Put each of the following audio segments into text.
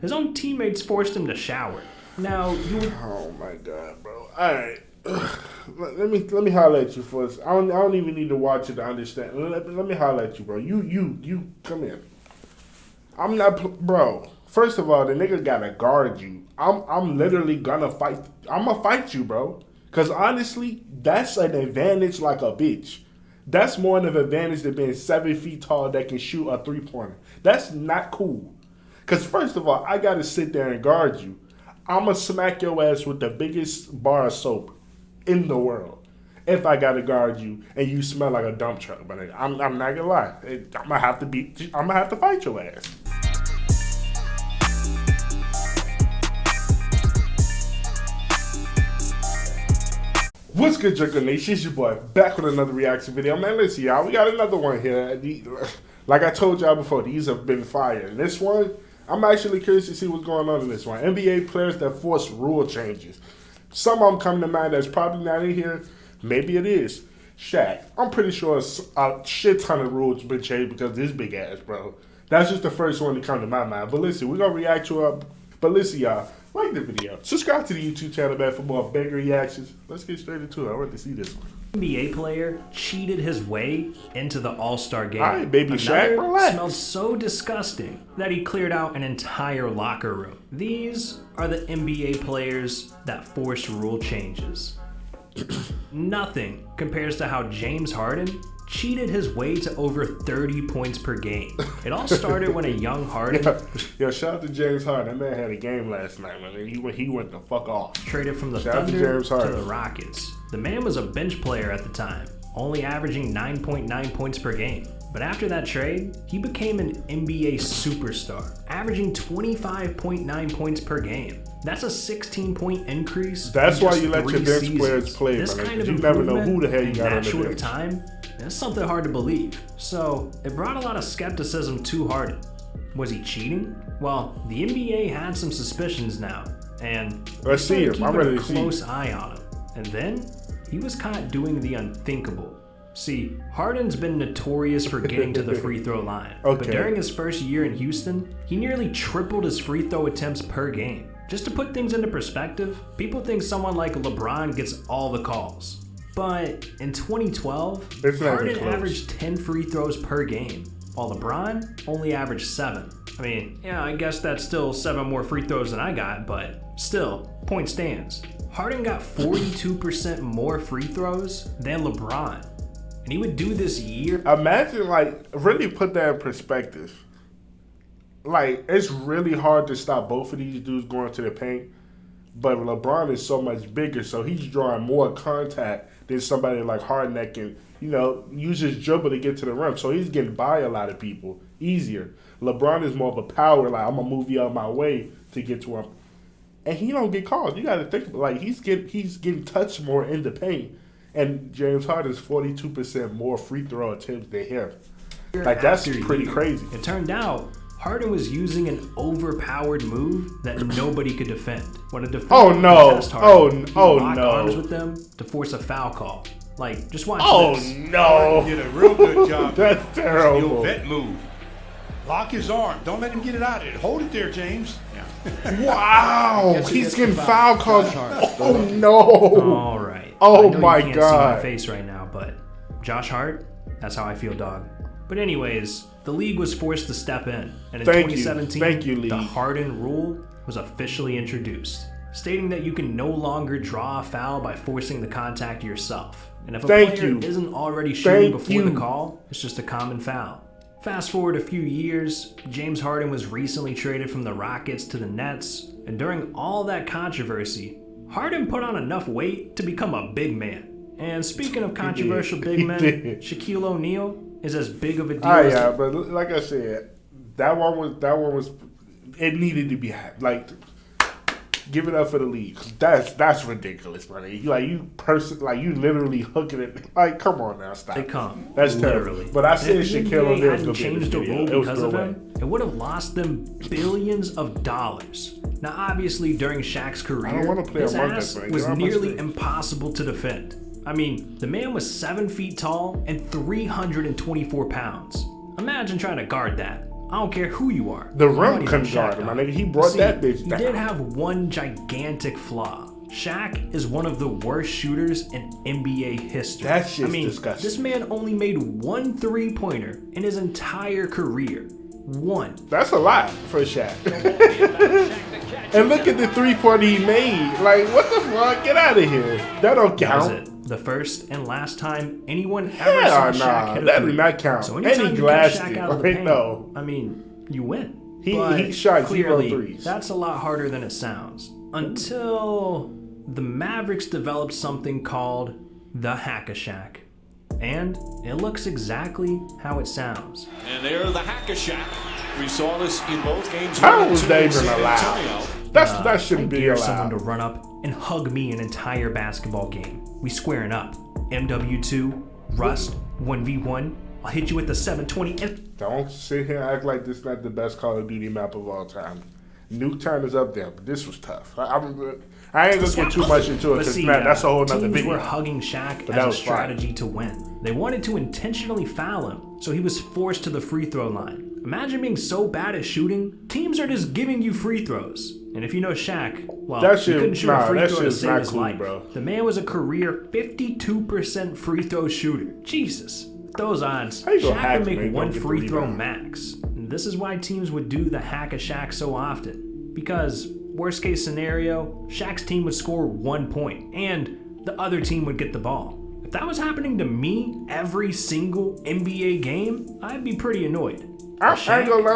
his own teammates forced him to shower. Now, you would... Oh my God, bro. All right. Let me holler at you first. I don't even need to watch it to understand. Let me holler at you, bro. You come here. I'm not, bro. First of all, the nigga gotta guard you. I'm literally gonna fight. I'm gonna fight you, bro. Cause honestly, that's an advantage like a bitch. That's more of an advantage than being 7 feet tall that can shoot a 3-pointer. That's not cool. Cause first of all, I gotta sit there and guard you. I'm gonna smack your ass with the biggest bar of soap in the world if I gotta guard you and you smell like a dump truck. But I'm not gonna lie. I'm gonna have to fight your ass. What's good, Jungle Nation? It's your boy back with another reaction video. Man, listen, y'all, we got another one here. Like I told y'all before, these have been fire. And this one, I'm actually curious to see what's going on in this one. NBA players that force rule changes. Some of them come to mind that's probably not in here. Maybe it is. Shaq. I'm pretty sure a shit ton of rules been changed because of this big ass, bro. That's just the first one to come to my mind. But listen, we're going to react to it. But listen, y'all. Like the video. Subscribe to the YouTube channel, man, for more big reactions. Let's get straight into it. I want to see this one. NBA player cheated his way into the All-Star game. All right, baby Shaq, relax. Smelled so disgusting that he cleared out an entire locker room. These are the NBA players that forced rule changes. Nothing compares to how James Harden cheated his way to over 30 points per game. It all started when a young Harden... Yo, shout out to James Harden. That man had a game last night, man. He went the fuck off. Traded from the Thunder to the Rockets. The man was a bench player at the time, only averaging 9.9 points per game. But after that trade, he became an NBA superstar, averaging 25.9 points per game. That's a 16-point increase. That's why you let your bench players play, this man. kind of You never know who the hell you got on that the short of bench. time. That's something hard to believe. So it brought a lot of skepticism to Harden. Was he cheating? Well, the NBA had some suspicions now, and let's see him. I'm ready to see. Close eye on him. And then he was caught doing the unthinkable. See, Harden's been notorious for getting to the free throw line. Okay. But during his first year in Houston, he nearly tripled his free throw attempts per game. Just to put things into perspective, people think someone like LeBron gets all the calls. But in 2012, Harden averaged 10 free throws per game, while LeBron only averaged 7. I mean, yeah, I guess that's still 7 more free throws than I got, but still, point stands. Harden got 42% more free throws than LeBron. And he would do this year. Imagine, like, really put that in perspective. Like, it's really hard to stop both of these dudes going to the paint. But LeBron is so much bigger, so he's drawing more contact than somebody like Harden that can, use his dribble to get to the rim. So he's getting by a lot of people easier. LeBron is more of a power, like, I'm going to move you out of my way to get to him. And he don't get called. You got to think, like, he's getting touched more in the paint. And James Harden's 42% more free throw attempts than him. Like, that's pretty crazy. It turned out Harden was using an overpowered move that nobody could defend. When a defender locked arms with them to force a foul call. Like, just watch this. No! Harden did a real good job. That's terrible. Your vet move. Lock his arm. Don't let him get it out of it. Hold it there, James. Yeah. Wow! He's getting foul calls. Oh no! All right. Oh I know my you can't God! see my face right now, but Josh Hart. That's how I feel, dog. But anyways, the league was forced to step in, and in 2017, the Harden rule was officially introduced, stating that you can no longer draw a foul by forcing the contact yourself. And if a player isn't already shooting before the call, it's just a common foul. Fast forward a few years, James Harden was recently traded from the Rockets to the Nets, and during all that controversy, Harden put on enough weight to become a big man. And speaking of controversial big men, Shaquille O'Neal is as big of a deal as... yeah, but like I said, that one was, it needed to be, like, give it up for the league. That's ridiculous, buddy. You literally hooking it. Like, come on now, stop. They come. That's literally. Terrible. But I said Shaquille O'Neal was going to changed the rule because of him. It would have lost them billions of dollars. Now, obviously, during Shaq's career, his ass was nearly impossible to defend. I mean, the man was 7 feet tall and 324 pounds. Imagine trying to guard that. I don't care who you are. The rim couldn't guard him, my nigga. He brought that bitch down. He did have one gigantic flaw. Shaq is one of the worst shooters in NBA history. That shit's disgusting. This man only made one 3-pointer in his entire career. One. That's a lot for Shaq. And look at the 3-pointer he made. Like, what the fuck? Get out of here. That don't count. That was it. The first and last time anyone ever saw Shaq hit a that three. did not count. So anytime and he you get glassed Shaq it. out of the paint, I mean, you win. He shot clearly, 0 threes. That's a lot harder than it sounds. Until the Mavericks developed something called the Hack-a-Shack. And it looks exactly how it sounds. And there, the Hack-a-Shack. We saw this in both games. How was that even allowed? That shouldn't be allowed. Someone to run up and hug me an entire basketball game. We squaring up. MW2, Rust, 1v1. I'll hit you with the 720. Don't sit here and act like this is not the best Call of Duty map of all time. Nuketown is up there, but this was tough. I ain't looking too much into it because that's a whole nother teams video. Were hugging Shaq as a strategy to win. They wanted to intentionally foul him, so he was forced to the free throw line. Imagine being so bad at shooting, teams are just giving you free throws. And if you know Shaq, well, he couldn't shoot a free throw to save his life. Bro. The man was a career 52% free throw shooter. Jesus. Those odds, Shaq would make one free throw max. And this is why teams would do the Hack-a-Shack so often. Because, worst case scenario, Shaq's team would score 1 point, and the other team would get the ball. If that was happening to me every single NBA game, I'd be pretty annoyed. I ain't gonna lie,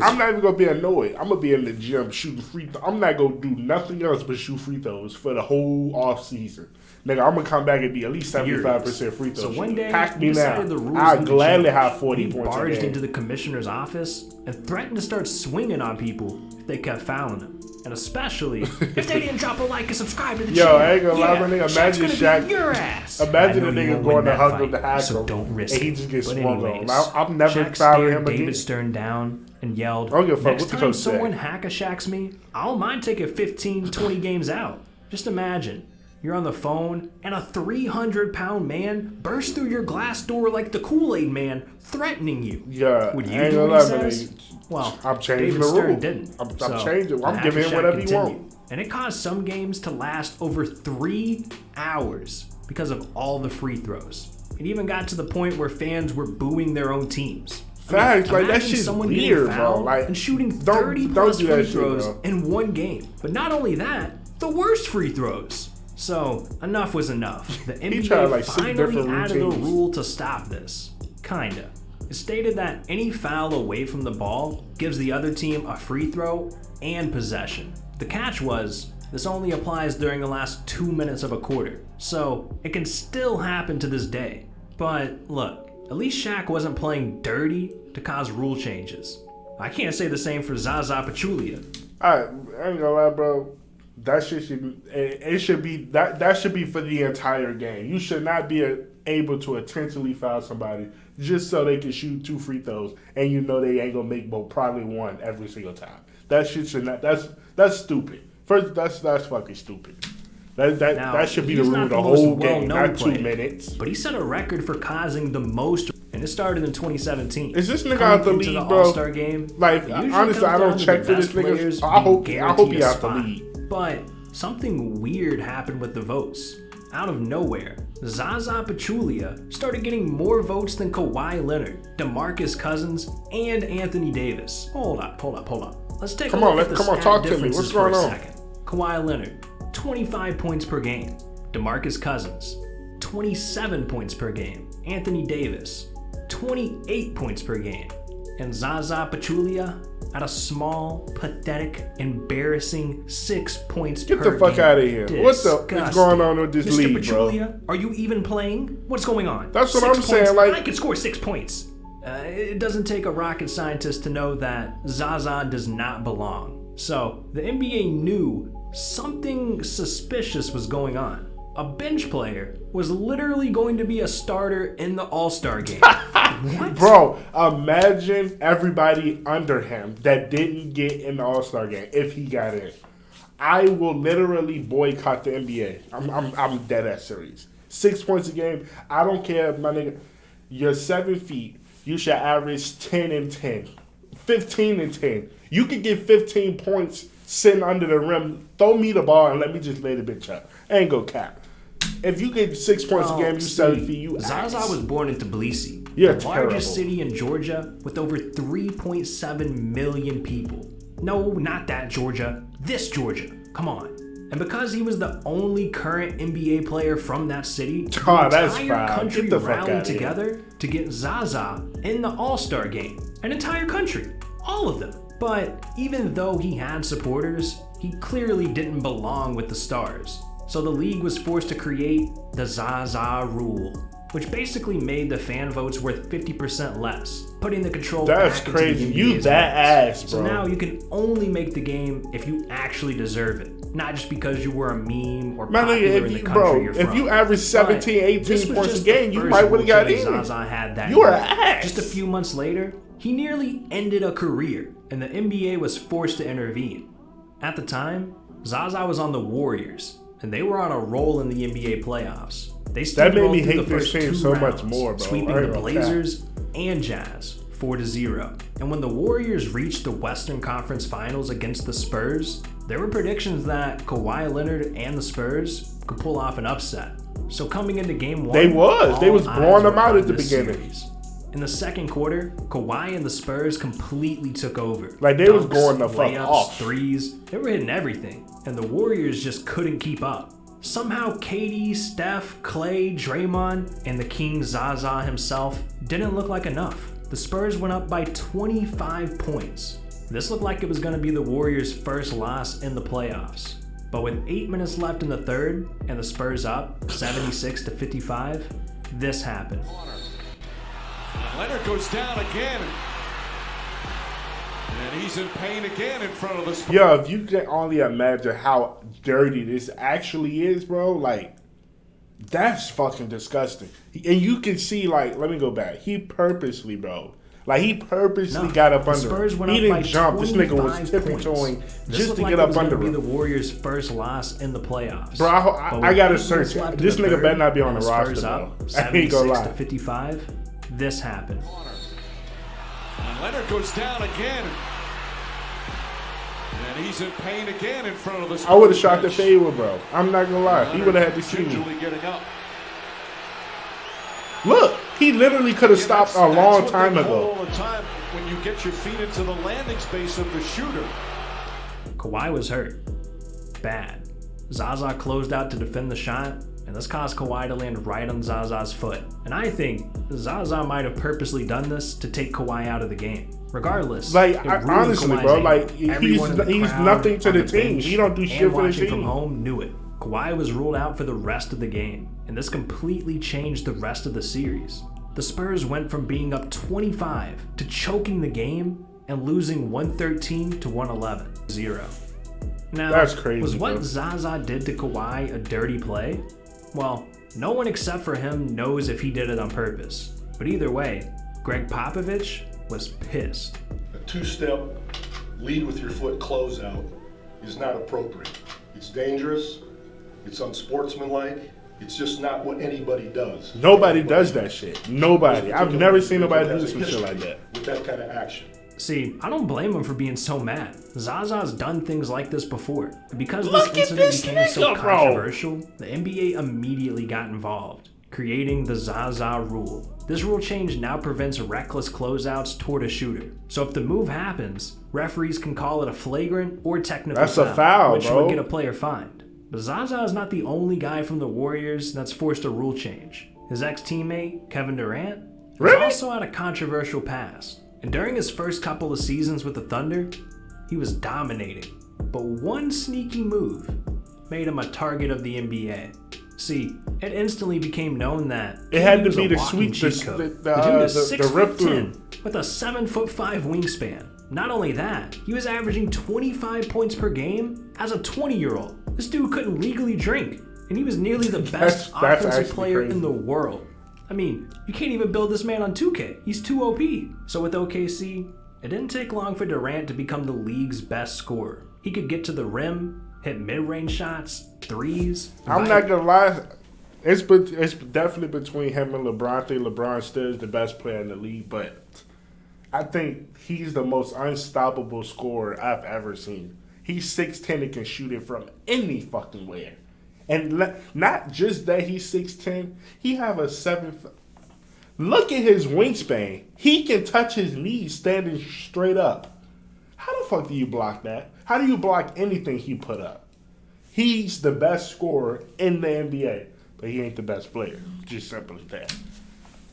I'm not even gonna be annoyed. I'm gonna be in the gym shooting free throws. I'm not gonna do nothing else but shoot free throws for the whole off season. Nigga, I'm gonna come back and be at least 75% free throws. So one day, pack me now. The rules I'll gladly have 40 he points. He barged into the commissioner's office and threatened to start swinging on people if they kept fouling him. And especially if they didn't drop a like and subscribe to the channel. Yo, I ain't gonna lie, my nigga. Imagine Shaq. Your ass. Imagine a nigga going to hug him to hack him. So don't risk and he just gets it. swung on. I'm never fouling him again. David Stern down and yelled, I don't give a fuck next what the time coach someone said. Hack-a-Shacks me, I don't mind taking 15, 20 games out. Just imagine. You're on the phone, and a 300-pound man bursts through your glass door like the Kool-Aid man, threatening you. Yeah, Would you do what he says? Well, I'm changing David the Stern rule. didn't. I'm changing. I'm giving him whatever he wants. And it caused some games to last over 3 hours because of all the free throws. It even got to the point where fans were booing their own teams. Facts, like that shit's weird, bro. Like and shooting 30 plus free throws shit, in one game. But not only that, the worst free throws. So enough was enough. The NBA finally added a rule to stop this. Kinda. It stated that any foul away from the ball gives the other team a free throw and possession. The catch was, this only applies during the last 2 minutes of a quarter. So it can still happen to this day. But look, at least Shaq wasn't playing dirty to cause rule changes. I can't say the same for Zaza Pachulia. I ain't gonna lie, bro. That shit should be for the entire game. You should not be able to intentionally foul somebody just so they can shoot 2 free throws and you know they ain't gonna make probably 1 every single time. That shit should not. That's stupid. First, that's fucking stupid. That should be the rule of the whole game, not 2 minutes. But he set a record for causing the most, and it started in 2017. Is this nigga out the league, the bro? All-Star game. Like, honestly, I don't check for this nigga. I hope he out the league. But something weird happened with the votes. Out of nowhere, Zaza Pachulia started getting more votes than Kawhi Leonard, DeMarcus Cousins, and Anthony Davis. Hold up. Let's take a look at the talk to me. What's going on? Kawhi Leonard, 25 points per game. DeMarcus Cousins, 27 points per game. Anthony Davis, 28 points per game. And Zaza Pachulia at a small, pathetic, embarrassing 6 points per game. Get the fuck out of here. What's going on with this league, Pachulia, bro? Are you even playing? What's going on? That's what I'm saying. Like, I could score 6 points. It doesn't take a rocket scientist to know that Zaza does not belong. So the NBA knew something suspicious was going on. A bench player was literally going to be a starter in the All-Star game. What? Bro, imagine everybody under him that didn't get in the All-Star game if he got in. I will literally boycott the NBA. I'm dead ass serious. 6 points a game. I don't care, my nigga. You're 7 feet. You should average 10 and 10. 15-10. You could get 15 points sitting under the rim. Throw me the ball and let me just lay the bitch up. Ain't go cap. If you get 6 points a game, you 7 feet, you Zaza was born in Tbilisi, the largest city in Georgia with over 3.7 million people. No, not that Georgia. This Georgia. Come on. And because he was the only current NBA player from that city, the entire country rallied together to get Zaza in the All-Star game. An entire country. All of them. But even though he had supporters, he clearly didn't belong with the stars. So the league was forced to create the Zaza Rule, which basically made the fan votes worth 50% less, putting the control That's back crazy. into the NBA's You that hands. ass, bro. So now you can only make the game if you actually deserve it, not just because you were a meme or popular in the country you're from. If you average 17, 18 points a game, you might would have got in. Zaza had that. You are ass. Just a few months later, he nearly ended a career, and the NBA was forced to intervene. At the time, Zaza was on the Warriors, and they were on a roll in the NBA playoffs. They that made me hate this team so much more, bro. Sweeping the Blazers and Jazz 4-0. And when the Warriors reached the Western Conference Finals against the Spurs, there were predictions that Kawhi Leonard and the Spurs could pull off an upset. So coming into game one, they was blowing them out at the beginning. Series. In the second quarter, Kawhi and the Spurs completely took over. Like they was going the fuck layups, off. Threes, they were hitting everything. And the Warriors just couldn't keep up. Somehow KD, Steph, Clay, Draymond, and the King Zaza himself didn't look like enough. The Spurs went up by 25 points. This looked like it was going to be the Warriors' first loss in the playoffs. But with 8 minutes left in the third and the Spurs up 76-55, this happened. Leonard goes down again. And he's in pain again in front of the Spurs. Yo, if you can only imagine how dirty this actually is, bro, like, that's fucking disgusting. And you can see, like, let me go back. He purposely, bro. Like, he purposely got up under him. He didn't jump. This nigga was tippy-toeing just to get up under him. This looked like it was going to be the Warriors' first loss in the playoffs. Bro, I got to search it. This nigga better not be on the roster, bro. I ain't gonna lie. 76-55, this happened. And Leonard goes down again. And he's in pain again in front of the Spurs. I would have shot the fadeaway, bro. I'm not gonna lie. He would have had to see me. Getting up. Look, he literally could have stopped a long time ago. All the time when you get your feet into the landing space of the shooter. Kawhi was hurt. Bad. Zaza closed out to defend the shot, and this caused Kawhi to land right on Zaza's foot. And I think Zaza might have purposely done this to take Kawhi out of the game. Regardless, like honestly, bro, like he's nothing to the team. He don't do shit for the team. From home knew it. Kawhi was ruled out for the rest of the game, and this completely changed the rest of the series. The Spurs went from being up 25 to choking the game and losing 113 to 111-0. Now, that's crazy. Was what Zaza did to Kawhi a dirty play? Well, no one except for him knows if he did it on purpose. But either way, Greg Popovich was pissed. A two-step lead with your foot closeout is not appropriate. It's dangerous. It's unsportsmanlike. It's just not what anybody does. Nobody does that shit. Nobody. I've never seen nobody do some shit like that. With that kind of action. See, I don't blame him for being so mad. Zaza's done things like this before. Because this incident became so controversial, the NBA immediately got involved, creating the Zaza Rule. This rule change now prevents reckless closeouts toward a shooter. So if the move happens, referees can call it a flagrant or technical foul, which would get a player fined. But Zaza is not the only guy from the Warriors that's forced a rule change. His ex-teammate, Kevin Durant, also had a controversial past. And during his first couple of seasons with the Thunder, he was dominating. But one sneaky move made him a target of the NBA. See, it instantly became known that it had to be the sweep, the rip through with a 7'5" wingspan. Not only that, he was averaging 25 points per game as a 20-year-old. This dude couldn't legally drink, and he was nearly the best offensive player in the world. I mean, you can't even build this man on 2K. He's too OP. So with OKC, it didn't take long for Durant to become the league's best scorer. He could get to the rim, hit mid-range shots, threes. I'm not gonna lie, it's definitely between him and LeBron. I think LeBron still is the best player in the league, but I think he's the most unstoppable scorer I've ever seen. He's 6'10" and can shoot it from any fucking where. And not just that he's 6'10", he have a 7. Look at his wingspan. He can touch his knees standing straight up. How the fuck do you block that? How do you block anything he put up? He's the best scorer in the NBA, but he ain't the best player. Just simple as that.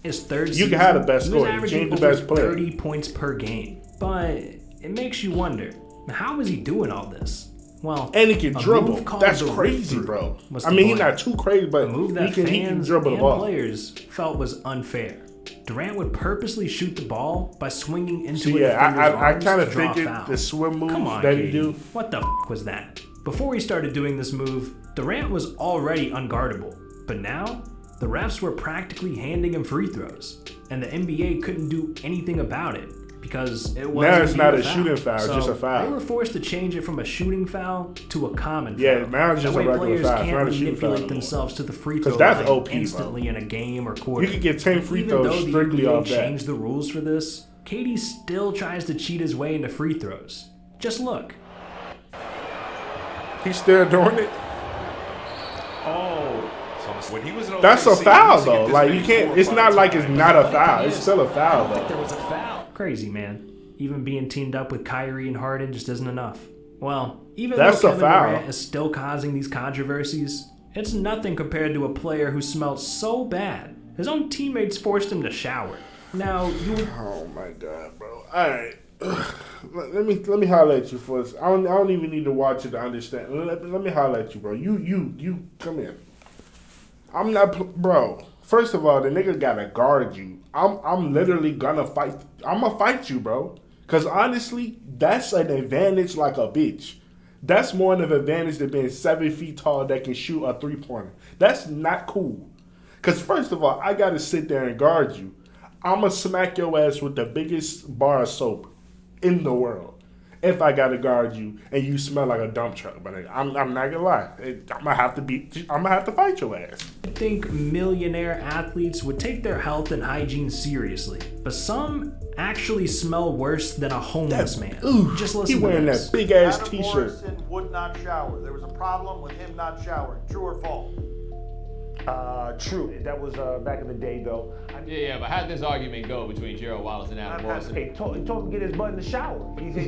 His third season, you can have the best scorer, but you ain't the best player. 30 points per game. But it makes you wonder, how is he doing all this? Well, and he can dribble. That's crazy, bro. I mean, he's not too crazy, but he can dribble the ball. Players felt was unfair. Durant would purposely shoot the ball by swinging into it. I kind of figured the swim move that he do. What the was that? Before he started doing this move, Durant was already unguardable. But now, the refs were practically handing him free throws, and the NBA couldn't do anything about it because it wasn't. Now it's not a shooting foul, it's just a foul. They were forced to change it from a shooting foul to a common foul. Yeah, now it's just a regular foul. Players can't manipulate themselves to the free throw line OP, instantly in a game or quarter. You could get 10 free throws strictly off that. Even though the NBA changed the rules for this, KD still tries to cheat his way into free throws. Just look. He's still doing it. Oh. So when he was that's a foul, though. Like, you can't, it's not like it's not a foul. It's still a foul, though. There was a foul. Crazy, man. Even being teamed up with Kyrie and Harden just isn't enough. Well, even though Kevin Durant is still causing these controversies, it's nothing compared to a player who smelled so bad, his own teammates forced him to shower. Now, oh my God, bro. All right. Let me highlight you first. I don't even need to watch it to understand. Let me highlight you, bro. You come in. I'm not, bro. First of all, the nigga gotta guard you. I'm literally gonna fight. I'm gonna fight you, bro. Cause honestly, that's an advantage like a bitch. That's more of an advantage than being 7 feet tall that can shoot a 3-pointer. That's not cool. Cause first of all, I gotta sit there and guard you. I'm gonna smack your ass with the biggest bar of soap in the world if I gotta guard you and you smell like a dump truck. But I'm not gonna lie, I'm gonna have to fight your ass. I think millionaire athletes would take their health and hygiene seriously, but some actually smell worse than a homeless man. Just listen. He wearing that big ass T-shirt. Morrison would not shower. There was a problem with him not showering. True or false? True. That was back in the day, though. Yeah, but how did this argument go between Gerald Wallace and Adam Morrison? He told him to get his butt in the shower. He said,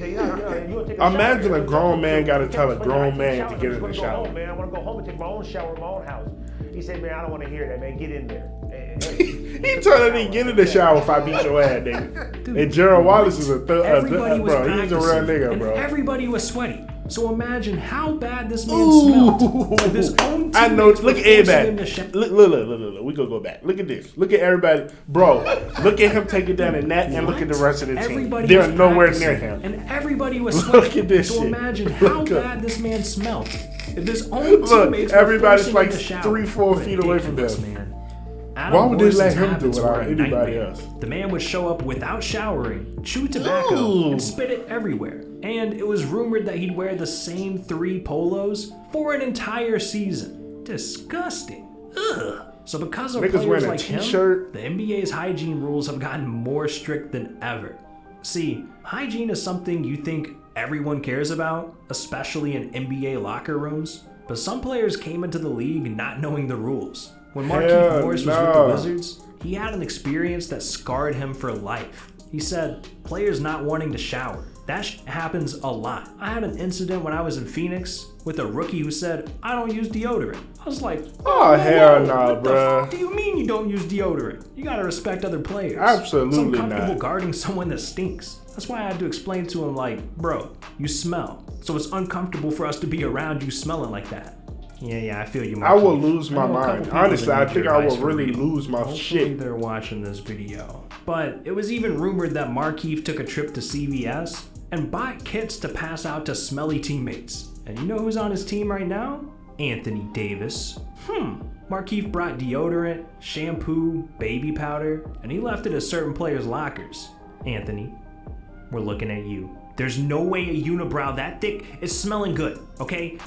imagine a grown man got to tell a grown man to get in the shower. Man, I want to go home and take my own shower in my own house. He said, man, I don't want to hear that, man. Get in there. He told me to get in the shower if I beat your ass, nigga. And Gerald Wallace is bro. He's a real nigga, bro. Everybody was sweaty. So imagine how bad this man smelled. His own I know. Look at everybody. Look. We gonna go back. Look at this. Look at everybody, bro. Look at him take it down the net, and look at the rest of the team. They're nowhere near him. And everybody was sweating. Look at this so shit. Imagine how bad this man smelled. If his own teammates everybody's were like the shower, 3-4 feet away from this man. Why would they let him do it without anybody else? The man would show up without showering, chew tobacco, and spit it everywhere. And it was rumored that he'd wear the same 3 polos for an entire season. Disgusting. Ugh. So because of players like him, the NBA's hygiene rules have gotten more strict than ever. See, hygiene is something you think everyone cares about, especially in NBA locker rooms. But some players came into the league not knowing the rules. When Markieff Morris was with the Wizards, he had an experience that scarred him for life. He said, players not wanting to shower. That happens a lot. I had an incident when I was in Phoenix with a rookie who said, I don't use deodorant. I was like, oh hell no, bro. What do you mean you don't use deodorant? You gotta respect other players. Absolutely not. It's uncomfortable guarding someone that stinks. That's why I had to explain to him, like, bro, you smell. So it's uncomfortable for us to be around you smelling like that. Yeah, I feel you, Markieff. I will lose my mind. Honestly, I think I will really lose my shit. Hopefully they're watching this video. But it was even rumored that Markieff took a trip to CVS and bought kits to pass out to smelly teammates. And you know who's on his team right now? Anthony Davis. Markieff brought deodorant, shampoo, baby powder, and he left it at certain players' lockers. Anthony, we're looking at you. There's no way a unibrow that thick is smelling good, okay?